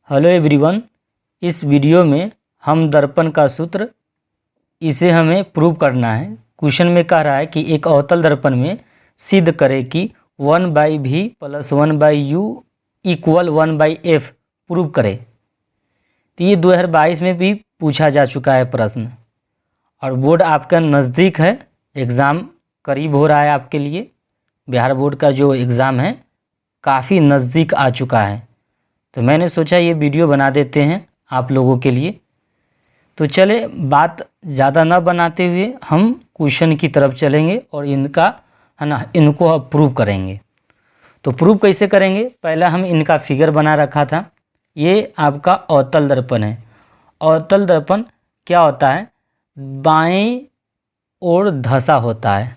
Hello everyone. इस video में हम दर्पण का सूत्र इसे हमें प्रूव करना है। क्वेश्चन में कह रहा है कि एक अवतल दर्पण में सिद्ध करें कि 1/v + 1/u = 1/f प्रूव करें। तो ये 2022 में भी पूछा जा चुका है प्रश्न, और बोर्ड आपका नज़दीक है, एग्ज़ाम करीब हो रहा है आपके लिए। बिहार बोर्ड का जो एग्ज़ाम है काफ़ी नज़दीक आ चुका है, तो मैंने सोचा ये वीडियो बना देते हैं आप लोगों के लिए। तो चले बात ज़्यादा न बनाते हुए हम क्वेश्चन की तरफ चलेंगे और इनका है ना इनको प्रूव करेंगे। तो प्रूव कैसे करेंगे, पहला हम इनका फिगर बना रखा था। ये आपका अवतल दर्पण है। अवतल दर्पण क्या होता है, बाएं ओर धंसा होता है।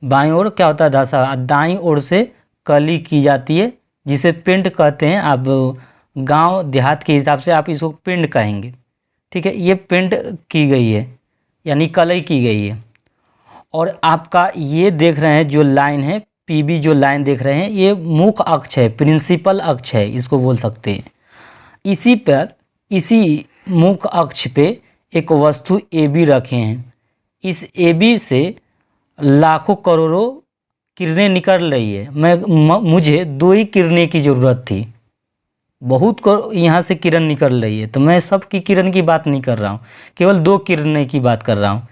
बाएं ओर क्या होता है, धंसा। दाईं ओर से कली की जाती है, जिसे पिंड कहते हैं। आप गांव देहात के हिसाब से आप इसको पिंड कहेंगे, ठीक है। ये पिंड की गई है, यानी कलई की गई है। और आपका ये देख रहे हैं जो लाइन है, पीबी जो लाइन देख रहे हैं, ये मुख्य अक्ष है, प्रिंसिपल अक्ष है, इसको बोल सकते हैं। इसी मुख्य अक्ष पे एक वस्तु ए बी रखे हैं। इस ए बी से लाखों करोड़ों किरणें निकल रही है। मुझे 2 ही किरणें की ज़रूरत थी, बहुत यहाँ से किरण निकल रही है, तो मैं सब की किरण की बात नहीं कर रहा हूँ, केवल 2 किरणें की बात कर रहा हूँ।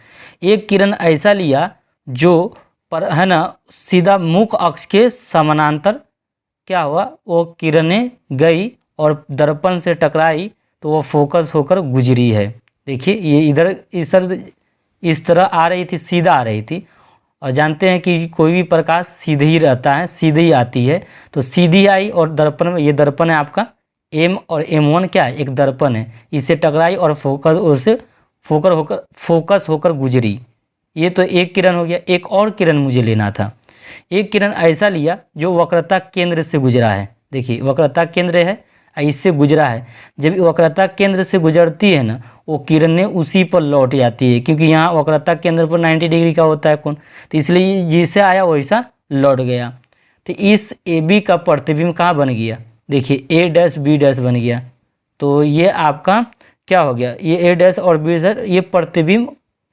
एक किरण ऐसा लिया जो पर है ना सीधा मुख्य अक्ष के समानांतर क्या हुआ, वो किरणें गई और दर्पण से टकराई, तो वो फोकस होकर गुजरी है। देखिए ये इधर इस तरह आ रही थी, सीधा आ रही थी। और जानते हैं कि कोई भी प्रकाश सीधे ही रहता है, सीधे ही आती है, तो सीधी आई और दर्पण में, ये दर्पण है आपका M और M1 क्या है, एक दर्पण है। इससे टकराई और फोकस होकर गुजरी। ये तो एक किरण हो गया। एक और किरण मुझे लेना था। एक किरण ऐसा लिया जो वक्रता केंद्र से गुजरा है। देखिए वक्रता केंद्र है, इससे गुजरा है। जब वक्रता केंद्र से गुजरती है ना, वो किरणें उसी पर लौट जाती है, क्योंकि यहाँ वक्रता केंद्र पर 90 डिग्री का होता है कोण, तो इसलिए जैसे आया वैसा लौट गया। तो इस ए बी का प्रतिबिंब कहाँ बन गया, देखिए A' B' बन गया। तो ये आपका क्या हो गया, ये A' और B' ये प्रतिबिंब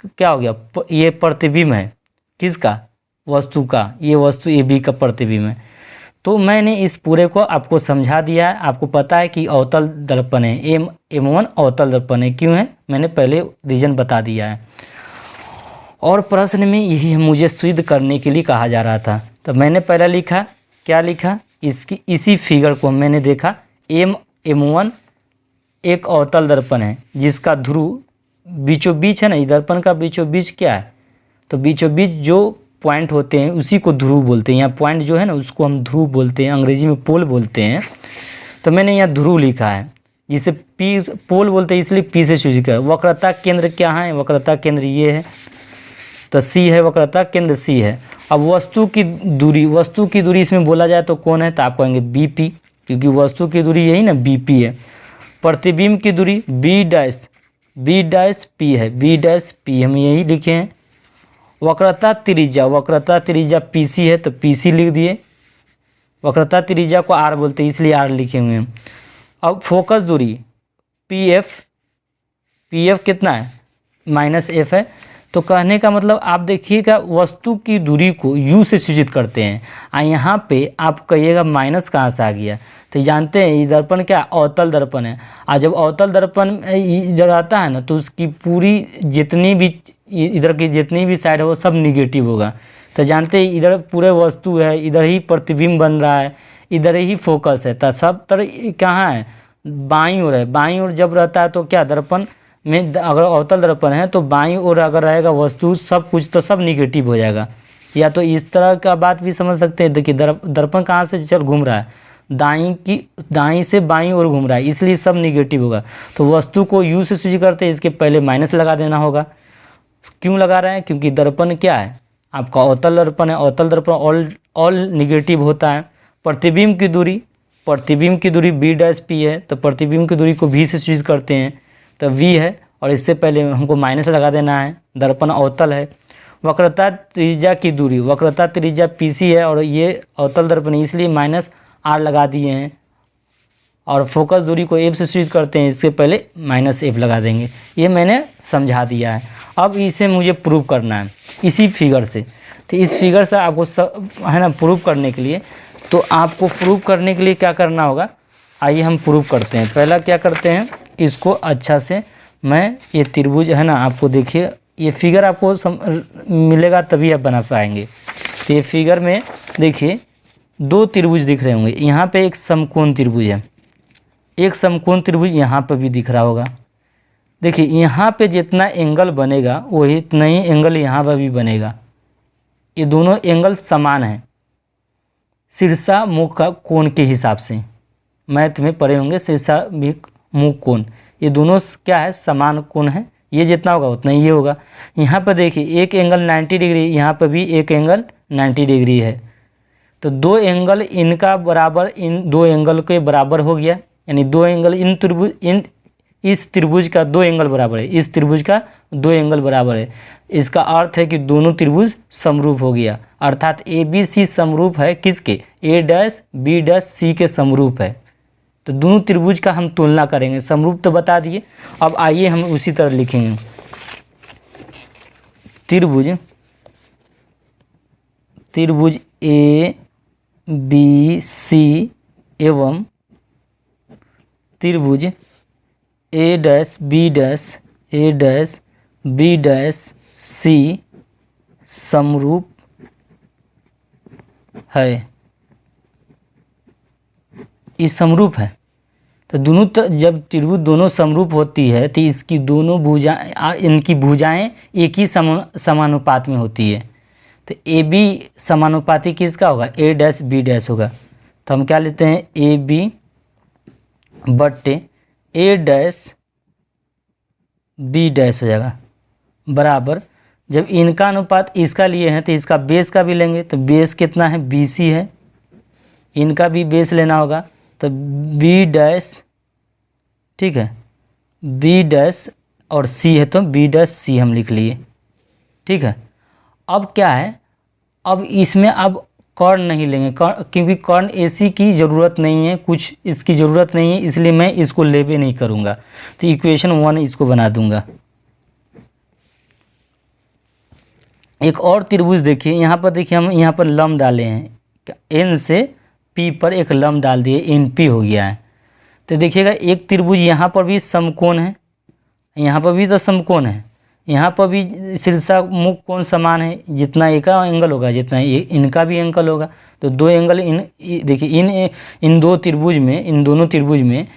क्या हो गया, ये प्रतिबिंब है किसका, वस्तु का। ये वस्तु ए बी का प्रतिबिंब है। तो मैंने इस पूरे को आपको समझा दिया है। आपको पता है कि अवतल दर्पण है, M1 अवतल दर्पण है। क्यों है, मैंने पहले रीजन बता दिया है। और प्रश्न में यही मुझे सिद्ध करने के लिए कहा जा रहा था। तो मैंने पहला लिखा, क्या लिखा, इसी फिगर को मैंने देखा। M1 एक अवतल दर्पण है जिसका ध्रुव बीचों बीच है ना, दर्पण का बीचों बीच क्या है, तो बीचों बीच जो पॉइंट होते हैं उसी को ध्रुव बोलते हैं। यहाँ पॉइंट जो है ना उसको हम ध्रुव बोलते हैं, अंग्रेजी में पोल बोलते हैं। तो मैंने यहाँ ध्रुव लिखा है, जिसे पी पोल बोलते हैं, इसलिए पी से चूज किया। वक्रता केंद्र क्या है, वक्रता केंद्र ये है, तो सी है, वक्रता केंद्र सी है। अब वस्तु की दूरी इसमें बोला जाए तो कौन है, तो आप कहेंगे BP, क्योंकि वस्तु की दूरी यही ना BP है। प्रतिबिंब की दूरी B' है, B' हम यही लिखे हैं। वक्रता त्रिज्या PC है, तो PC लिख दिए। वक्रता त्रिज्या को R बोलते हैं, इसलिए R लिखे हुए हैं। अब फोकस दूरी PF कितना है, -F है। तो कहने का मतलब आप देखिएगा, वस्तु की दूरी को U से सूचित करते हैं। यहाँ पे आप कहिएगा माइनस कहाँ से आ गया, तो जानते हैं ये दर्पण क्या, अवतल दर्पण है। और जब अवतल दर्पण जब आता है ना, तो उसकी पूरी जितनी भी इधर की जितनी भी साइड है वो सब निगेटिव होगा। तो जानते हैं इधर पूरे वस्तु है, इधर ही प्रतिबिंब बन रहा है, इधर ही फोकस है। तो सब तरह कहाँ है, बाईं ओर है। बाईं ओर जब रहता है तो क्या, दर्पण में अगर अवतल दर्पण है तो बाईं ओर अगर रहेगा वस्तु सब कुछ, तो सब निगेटिव हो जाएगा। या तो इस तरह का बात भी समझ सकते हैं। देखिए दर्पण कहाँ से चल घूम रहा है, दाईं से बाईं ओर घूम रहा है, इसलिए सब निगेटिव होगा। तो वस्तु को U से सूचित करते हैं, इसके पहले माइनस लगा देना होगा। क्यों लगा रहे हैं, क्योंकि दर्पण क्या है आपका, अवतल दर्पण है। अवतल दर्पण ऑल निगेटिव होता है। प्रतिबिंब की दूरी B' P है, तो प्रतिबिंब की दूरी को V से सूचित करते हैं, तो V है, और इससे पहले हमको माइनस लगा देना है। दर्पण अवतल है। वक्रता त्रिज्या PC है, और ये अवतल दर्पण है, इसलिए -R लगा दिए हैं। और फोकस दूरी को एफ से स्विच करते हैं, इसके पहले माइनस एफ लगा देंगे। ये मैंने समझा दिया है। अब इसे मुझे प्रूव करना है इसी फिगर से। तो इस फिगर से आपको है ना प्रूव करने के लिए, तो आपको प्रूव करने के लिए क्या करना होगा, आइए हम प्रूव करते हैं। पहला क्या करते हैं, इसको अच्छा से मैं ये त्रिभुज है ना, आपको देखिए ये फिगर आपको मिलेगा तभी आप बना पाएंगे। तो ये फिगर में देखिए दो त्रिभुज दिख रहे होंगे। यहाँ पे एक समकोण त्रिभुज है, एक समकोण त्रिभुज यहाँ पर भी दिख रहा होगा। देखिए यहाँ पे जितना एंगल बनेगा वही इतना ही एंगल यहाँ पर भी बनेगा। ये दोनों एंगल समान हैं शीर्षा मुख का कोण के हिसाब से। मैथ में पढ़े होंगे शीर्षा मुख कोण, ये दोनों क्या है, समान कोण है। ये जितना होगा उतना ही ये होगा। यहाँ पर देखिए एक एंगल 90 डिग्री, यहाँ पर भी एक एंगल 90 डिग्री है। तो दो एंगल इनका बराबर इन दो एंगल के बराबर हो गया, यानी दो एंगल इस त्रिभुज का दो एंगल बराबर है, इस त्रिभुज का दो एंगल बराबर है। इसका अर्थ है कि दोनों त्रिभुज समरूप हो गया, अर्थात ए बी सी समरूप है किसके, ए डैश बी डैश सी के समरूप है। तो दोनों त्रिभुज का हम तुलना करेंगे, समरूप तो बता दिए। अब आइए हम उसी तरह लिखेंगे, त्रिभुज ए बी सी एवं त्रिभुज ए डैश बी डैश सी समरूप है। इस समरूप है तो दोनों जब त्रिभुज दोनों समरूप होती है तो इसकी दोनों इनकी भुजाएं एक ही समानुपात में होती है। तो ए बी समानुपाती किसका होगा, ए डैश बी डैश होगा। तो हम क्या लेते हैं, ए बी बट्टे ए डैश बी डैश हो जाएगा बराबर, जब इनका अनुपात इसका लिए हैं तो इसका बेस का भी लेंगे। तो बेस कितना है, बी सी है, इनका भी बेस लेना होगा। तो बी डैश, ठीक है, बी डैश और सी है तो बी डैश सी हम लिख लिए, ठीक है। अब क्या है, अब इसमें अब कर्ण नहीं लेंगे, क्योंकि कर्ण एसी की ज़रूरत नहीं है, कुछ इसकी ज़रूरत नहीं है, इसलिए मैं इसको लेबे नहीं करूँगा। तो इक्वेशन 1 इसको बना दूंगा। एक और त्रिभुज देखिए, यहाँ पर देखिए हम यहाँ पर लंब डाले हैं, एन से पी पर एक लंब डाल दिए, एन पी हो गया है। तो देखिएगा एक त्रिभुज यहाँ पर भी समकोण है, यहाँ पर भी तो समकोण है, यहाँ पर भी शीर्षा मुख कोण समान है, जितना एक का एंगल होगा जितना इनका भी एंगल होगा। तो दो एंगल देखिए इन दो त्रिभुज में, इन दोनों त्रिभुज में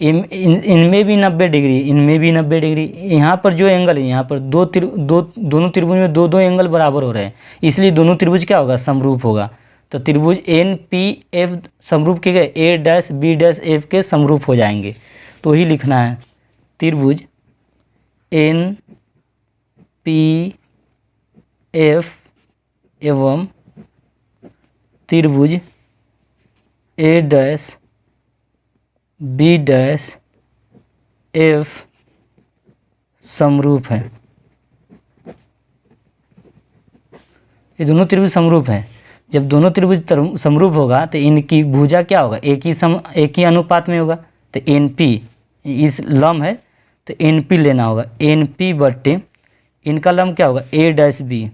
इनमें भी 90 डिग्री, इनमें भी 90 डिग्री। यहाँ पर जो एंगल है, यहाँ पर दोनों त्रिभुज में दो एंगल बराबर हो रहे हैं, इसलिए दोनों त्रिभुज क्या होगा, समरूप होगा। तो त्रिभुज एन पी एफ समरूप के गए, ए डैश बी डैश एफ के समरूप हो जाएंगे। तो ही लिखना है, त्रिभुज एन पी एफ एवं त्रिभुज ए डैश बी डैश एफ समरूप है। ये दोनों त्रिभुज समरूप हैं। जब दोनों त्रिभुज समरूप होगा तो इनकी भुजा क्या होगा, एक ही अनुपात में होगा। तो एन पी इस लंब है तो एन पी लेना होगा, एन पी बट्टे इनका लंब क्या होगा, ए डैश बी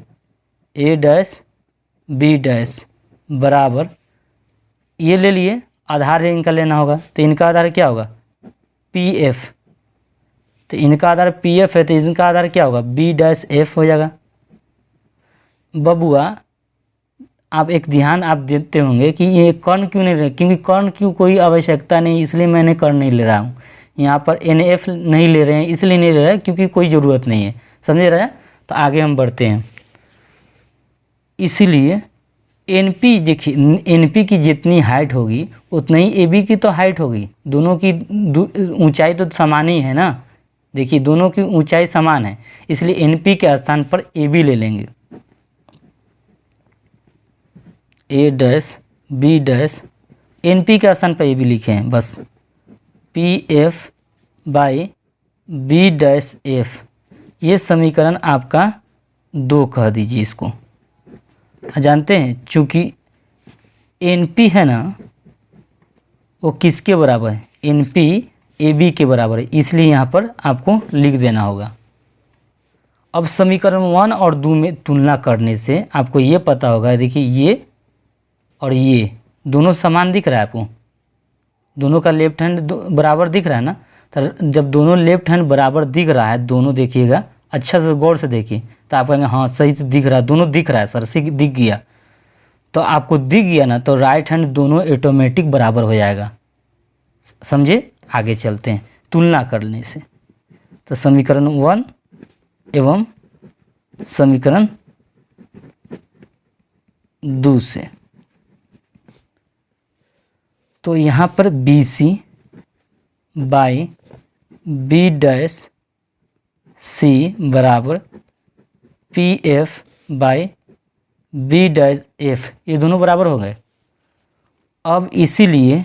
डैश बराबर, ये ले लिए, आधार इनका लेना होगा। तो इनका आधार क्या होगा, पी एफ। तो इनका आधार पी एफ है तो इनका आधार क्या होगा, बी डैश एफ हो जाएगा। बबुआ आप एक ध्यान आप देते होंगे कि ये कर्ण क्यों नहीं रहे, क्योंकि कर्ण की कोई आवश्यकता नहीं, इसलिए मैंने कर्ण नहीं ले रहा हूँ। यहाँ पर एन एफ नहीं ले रहे हैं, इसलिए नहीं ले रहे हैं क्योंकि कोई ज़रूरत नहीं है, समझ रहे हैं। तो आगे हम बढ़ते हैं। इसीलिए एनपी देखिए, एनपी की जितनी हाइट होगी उतना ही एबी की तो हाइट होगी, दोनों की ऊंचाई तो समान ही है ना। देखिए दोनों की ऊंचाई समान है, इसलिए एनपी के स्थान पर एबी ले लेंगे, A dash B dash, NP के स्थान पर एबी लिखे हैं बस, P F by B dash F. ये समीकरण आपका 2 कह दीजिए इसको। जानते हैं चूँकि एनपी है ना वो किसके बराबर है, एन पी ए बी के बराबर है, इसलिए यहाँ पर आपको लिख देना होगा। अब समीकरण 1 और 2 में तुलना करने से आपको ये पता होगा, देखिए ये और ये दोनों समान दिख रहा है आपको, दोनों का लेफ्ट हैंड बराबर दिख रहा है ना। तो जब दोनों लेफ्ट हैंड बराबर दिख रहा है, दोनों देखिएगा अच्छा से गौर से देखिए, तो आप कहेंगे हाँ सही से दिख रहा है, दोनों दिख रहा है सर, से दिख गया। तो आपको दिख गया ना, तो राइट हैंड दोनों ऑटोमेटिक बराबर हो जाएगा। समझे, आगे चलते हैं तुलना करने से। तो समीकरण 1 एवं समीकरण 2 से, तो यहाँ पर B C by B dash C बराबर P F by B dash F, ये दोनों बराबर हो गए। अब इसीलिए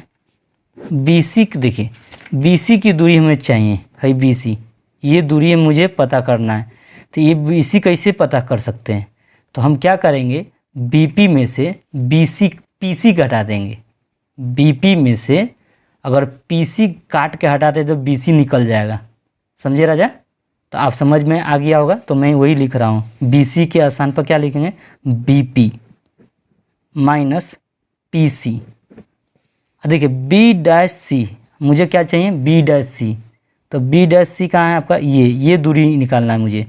बी सी देखिए, बी सी की दूरी हमें चाहिए है, बी सी ये दूरी मुझे पता करना है। तो ये बी सी कैसे पता कर सकते हैं, तो हम क्या करेंगे, बी पी में से बी सी पी सी घटा देंगे। बी पी में से अगर पी सी काट के हटाते तो बी सी निकल जाएगा। समझे राजा, तो आप समझ में आ गया होगा, तो मैं वही लिख रहा हूँ। बी सी के स्थान पर क्या लिखेंगे, B P minus P C. देखिए बी डैश सी मुझे क्या चाहिए, बी डैश सी। तो बी डैश सी कहाँ है आपका, ये दूरी निकालना है मुझे।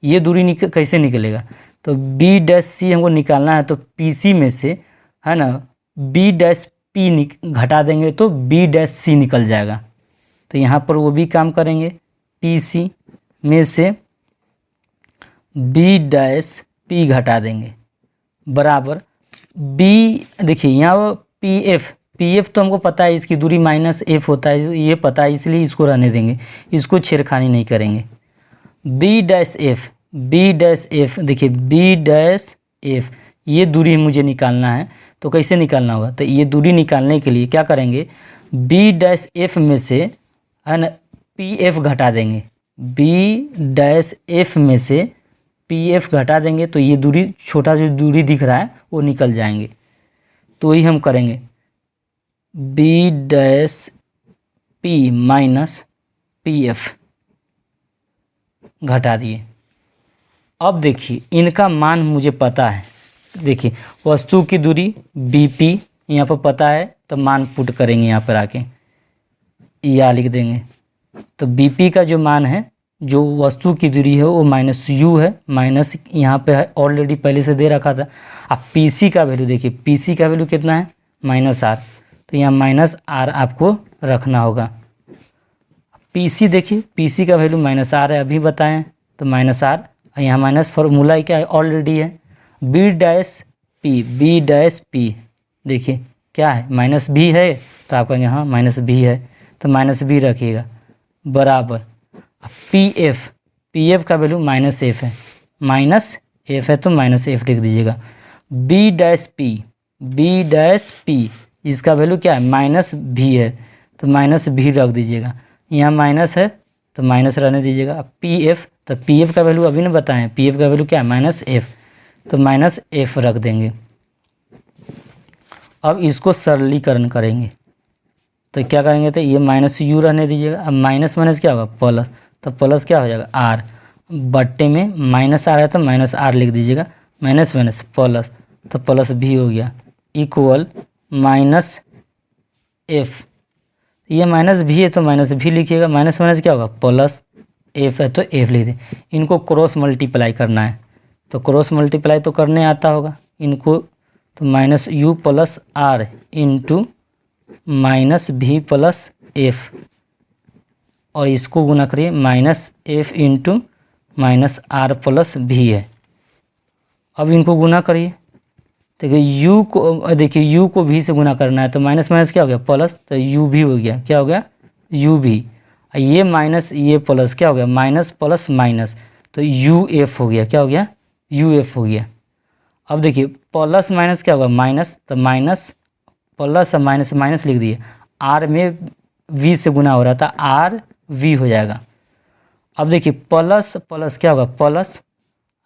ये दूरी कैसे निकलेगा, तो बी डैश सी हमको निकालना है, तो पी सी में से है ना बी डैश पी घटा देंगे तो बी डैश सी निकल जाएगा। तो यहाँ पर वो भी काम करेंगे, पी सी में से बी डैश पी घटा देंगे बराबर बी, देखिए यहाँ पी एफ तो हमको पता है इसकी दूरी माइनस एफ होता है, ये पता है, इसलिए इसको रहने देंगे, इसको छेड़खानी नहीं करेंगे। बी डैश एफ देखिए बी डैश एफ ये दूरी मुझे निकालना है, तो कैसे निकालना होगा, तो ये दूरी निकालने के लिए क्या करेंगे, बी डैश एफ में से है ना पी एफ घटा देंगे। बी डैश एफ में से पी एफ घटा देंगे तो ये दूरी, छोटा जो दूरी दिख रहा है वो निकल जाएंगे। तो ही हम करेंगे B dash P minus P F घटा दिए। अब देखिए इनका मान मुझे पता है, देखिए वस्तु की दूरी बी पी यहाँ पर पता है, तो मान पुट करेंगे यहाँ पर आके, या लिख देंगे। तो बी पी का जो मान है, जो वस्तु की दूरी है वो माइनस यू है, माइनस यहाँ पे है ऑलरेडी पहले से दे रखा था। अब पी सी का वैल्यू देखिए, पी सी का वैल्यू कितना है, माइनस आर, तो यहाँ माइनस आर आपको रखना होगा। पी सी देखिए, पी सी का वैल्यू माइनस आर है, अभी बताएं, तो माइनस आर, यहाँ माइनस फॉर्मूला क्या है ऑलरेडी है। बी डैश पी देखिए क्या है, माइनस भी है, तो आपका यहाँ माइनस भी है, तो माइनस भी रखिएगा बराबर पी एफ का वैल्यू माइनस एफ है, माइनस एफ है तो माइनस एफ लिख दीजिएगा। बी डैश पी इसका वैल्यू क्या है, माइनस भी है, तो माइनस भी रख दीजिएगा। यहाँ माइनस है तो माइनस रहने दीजिएगा। अब पी एफ, तो पी एफ का वैल्यू अभी ना बताएं, पी एफ का वैल्यू क्या है, माइनस एफ, तो माइनस एफ रख देंगे। अब इसको सरलीकरण करेंगे तो क्या करेंगे, तो ये माइनस यू रहने दीजिएगा। अब माइनस माइनस क्या होगा, प्लस, तो प्लस क्या हो जाएगा, आर, बट्टे में माइनस आर है तो माइनस आर लिख दीजिएगा, माइनस माइनस प्लस, तो प्लस भी हो गया, इक्वल माइनस एफ। ये माइनस भी है तो माइनस भी लिखिएगा, माइनस माइनस क्या होगा, प्लस, एफ है तो एफ लिख दें। इनको क्रॉस मल्टीप्लाई करना है, तो क्रॉस मल्टीप्लाई तो करने आता होगा इनको, तो minus U plus R into minus भी प्लस एफ, और इसको गुना करिए, minus F into minus R plus भी है। अब इनको गुना करिए, देखिए यू को, देखिए यू को भी से गुना करना है, तो माइनस माइनस क्या हो गया, प्लस, तो यू भी हो गया, क्या हो गया, यू भी। ये माइनस ये प्लस क्या हो गया, माइनस प्लस माइनस, तो यू एफ हो गया, क्या हो गया, यू एफ हो गया। अब देखिए प्लस माइनस क्या होगा, माइनस, तो माइनस प्लस माइनस माइनस लिख दिए, आर में वी से गुना हो रहा था, आर वी हो जाएगा। अब देखिए प्लस प्लस क्या होगा, प्लस,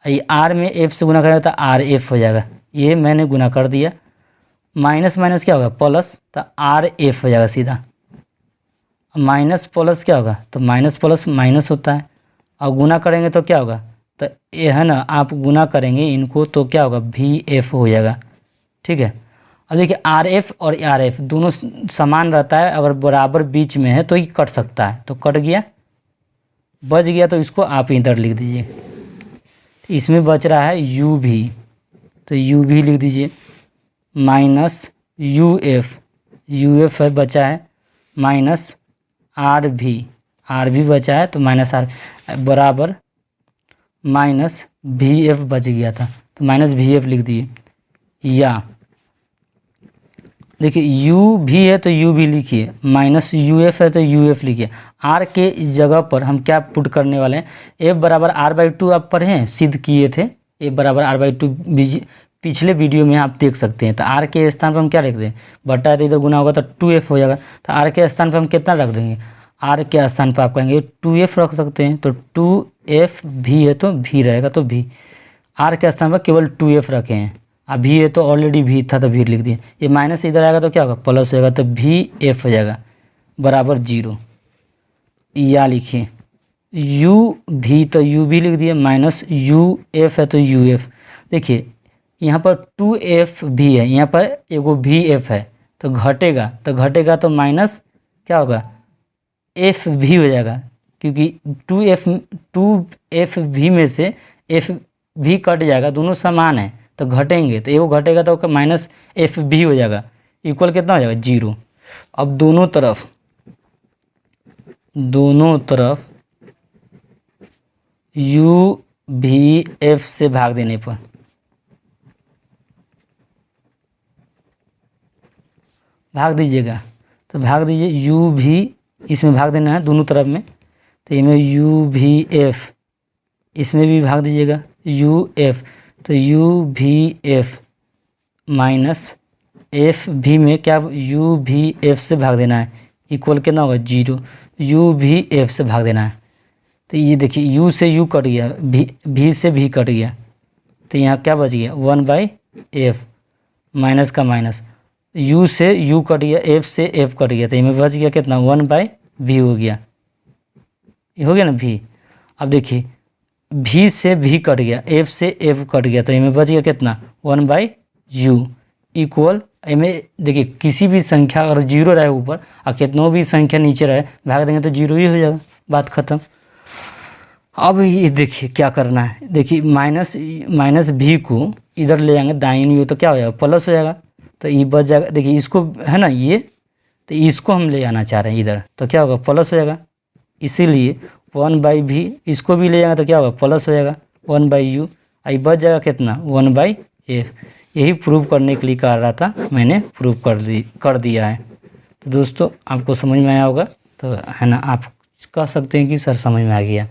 ये आर में एफ से गुना करेगा तो आर एफ हो जाएगा, ये मैंने गुना कर दिया। माइनस माइनस क्या होगा, प्लस, तो आर एफ हो जाएगा सीधा। माइनस प्लस क्या होगा, तो माइनस प्लस माइनस होता है, और गुना करेंगे तो क्या होगा, तो ये है ना, आप गुना करेंगे इनको तो क्या होगा, वी एफ हो जाएगा। ठीक है, अब देखिए आर एफ और आर एफ दोनों समान रहता है, अगर बराबर बीच में है तो ये कट सकता है, तो कट गया, बच गया, तो इसको आप इधर लिख दीजिए। इसमें बच रहा है यू भी, तो यू भी लिख दीजिए, माइनस यू एफ है बचा है, माइनस आर भी बचा है, तो माइनस आर बराबर माइनस वी एफ बच गया था, तो माइनस वी एफ लिख दिए। या देखिए यू भी है तो यू भी लिखिए, माइनस यू एफ है तो यू एफ लिखिए। आर के जगह पर हम क्या पुट करने वाले हैं, एफ बराबर आर बाई टू आप पढ़े हैं, सिद्ध किए थे, एफ बराबर आर बाई टू पिछले वीडियो में आप देख सकते हैं। तो आर के स्थान पर हम क्या रख दें, बटा है तो इधर गुना होगा तो 2f हो जाएगा, तो आर के स्थान पर हम कितना रख देंगे, आर के स्थान पर आप कहेंगे 2f रख सकते हैं, तो 2f भी है तो भी रहेगा, तो भी आर के स्थान पर केवल 2f रखे हैं, अब भी है तो ऑलरेडी भी था तो भी लिख दिए, ये माइनस इधर आएगा तो क्या होगा, प्लस होगा, तो भी एफ हो जाएगा बराबर 0। या लिखिए यू भी, तो यू भी लिख दिए, माइनस यू एफ है तो यू एफ, देखिए यहाँ पर 2f भी है, यहाँ पर एगो भी एफ है, तो घटेगा तो माइनस क्या होगा, एफ भी हो जाएगा, क्योंकि 2f भी में से एफ भी कट जाएगा, दोनों समान है तो घटेंगे, तो एगो घटेगा तो माइनस एफ भी हो जाएगा, इक्वल कितना हो जाएगा 0। अब दोनों तरफ यू भी एफ से भाग देने पर भाग दीजिएगा, तो भाग दीजिए, यू भी इसमें भाग देना है दोनों तरफ में, तो इसमें यू भी एफ, इसमें भी भाग दीजिएगा यू एफ, तो यू भी एफ माइनस एफ भी में क्या, यू भी एफ से भाग देना है, इक्वल कितना होगा 0, यू भी एफ से भाग देना है, तो ये देखिए यू से यू कट गया, भी से भी कट गया, तो यहाँ क्या बच गया 1/f, माइनस का माइनस, u से u कट गया, f से f कट गया, तो इसमें बच गया कितना 1/v हो गया, ये हो गया ना v। अब देखिए v से v कट गया, f से f कट गया, तो इसमें बच गया कितना 1/u इक्वल, इसमें देखिए किसी भी संख्या अगर 0 रहे ऊपर और कितनों भी संख्या नीचे रहे भाग देंगे तो 0 ही हो जाएगा, बात खत्म। अब ये देखिए क्या करना है, देखिए माइनस भी को इधर ले जाएंगे दाहिनी ओर, तो क्या हो जाएगा प्लस हो जाएगा, तो ये बच जाएगा, देखिए इसको है ना ये, तो इसको हम ले आना चाह रहे हैं इधर, तो क्या होगा प्लस हो जाएगा, इसीलिए 1/v इसको भी ले जाएंगे तो क्या होगा प्लस हो जाएगा 1/u, आई बच जाएगा कितना 1/f। यही प्रूव करने के लिए कह रहा था, मैंने प्रूव कर दिया है। तो दोस्तों आपको समझ में आया होगा, तो है ना, आप कह सकते हैं कि सर समझ में आ गया।